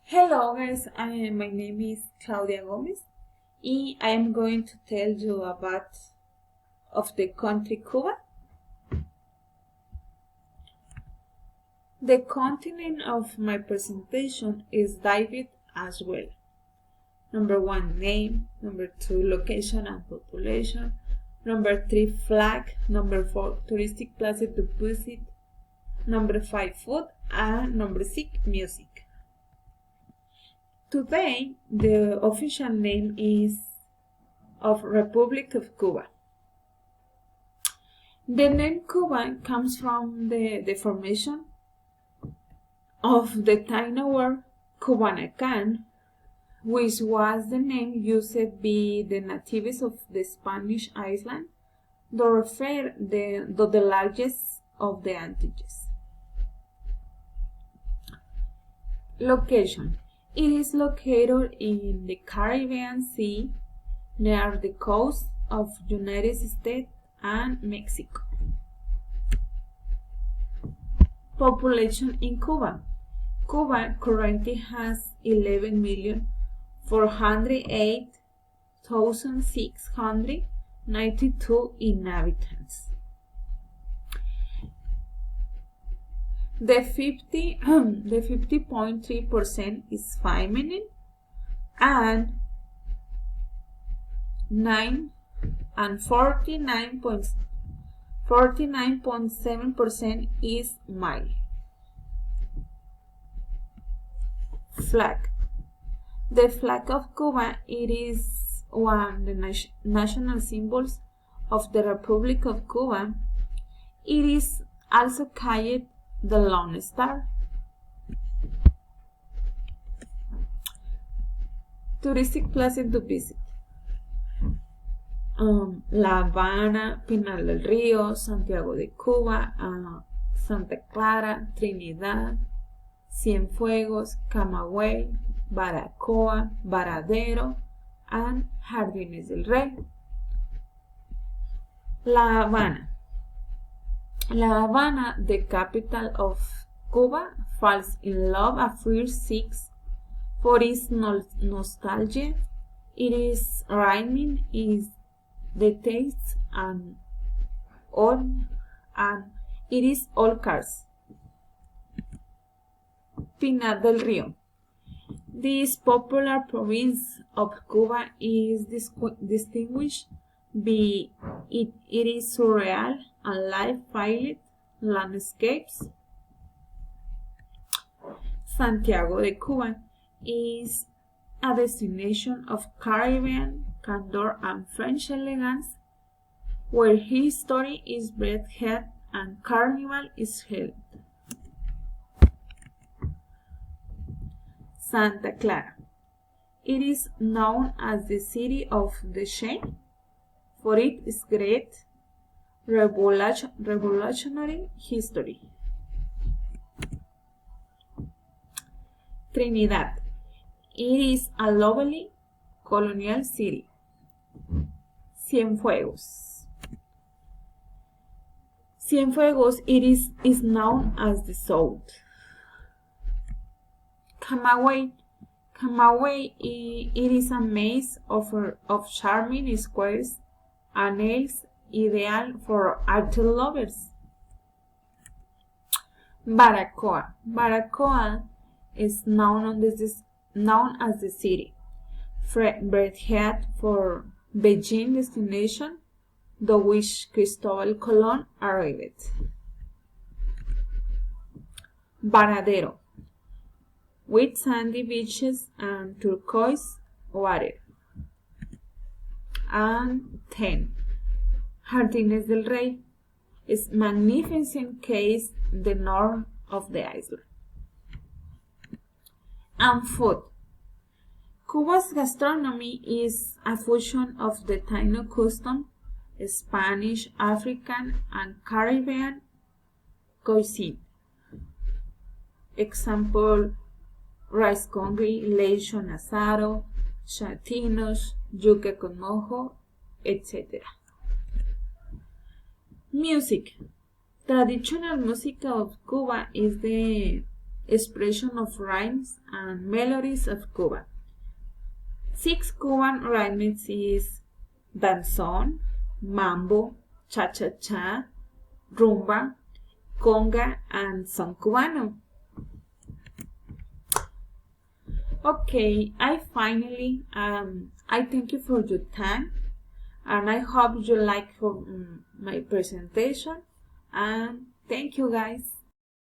Hello guys, my name is Claudia Gomez and I am going to tell you about of the country Cuba. The continent of my presentation is divided as well. Number 1, name. Number 2, location and population. Number 3, flag. Number 4, touristic places to visit. Number 5, food. And number 6, music. Today, the official name is of Republic of Cuba. The name Cuba comes from the formation of the tiny word Cubanacan, which was the name used by the natives of the Spanish island to refer to the largest of the Antilles. Location. It is located in the Caribbean Sea near the coast of United States and Mexico. Population in Cuba. Cuba currently has 11,408,692 inhabitants. The 50.3% is feminine and 49.7% is male. Flag. The flag of Cuba, it is one of the national symbols of the Republic of Cuba. It is also called the Lone Star. Touristic places to visit. La Habana, Pinar del Río, Santiago de Cuba, Santa Clara, Trinidad, Cienfuegos, Camagüey, Baracoa, Varadero, and Jardines del Rey. La Habana. La Habana, the capital of Cuba, falls in love at first sight for its nostalgia. It is rhyming is the taste and it is all cars. Pinar del Río. This popular province of Cuba is distinguished by it is surreal and life-filled landscapes. Santiago de Cuba is a destination of Caribbean candor and French elegance, where history is breathtaking and carnival is held. Santa Clara. It is known as the city of the shame for its great revolutionary history. Trinidad. It is a lovely colonial city. Cienfuegos. Cienfuegos, it is known as the South. Camagüey. Camagüey, it is a maze of charming squares and nails, ideal for art lovers. Baracoa. Baracoa is known as the city, breathtaking for Beijing destination, to which Cristobal Colon arrived. Varadero, with sandy beaches and turquoise water. And 10. Jardines del Rey is magnificent case the north of the island. And food. Cuba's gastronomy is a fusion of the Taino custom, Spanish, African, and Caribbean cuisine. Example: rice congee, lechon asado, chatinos, yuca con mojo, etc. Music. Traditional music of Cuba is the expression of rhymes and melodies of Cuba. 6 Cuban rhymes is danzón, mambo, cha-cha-cha, rumba, conga, and son cubano. Okay, I thank you for your time, and I hope you like my presentation, and thank you guys.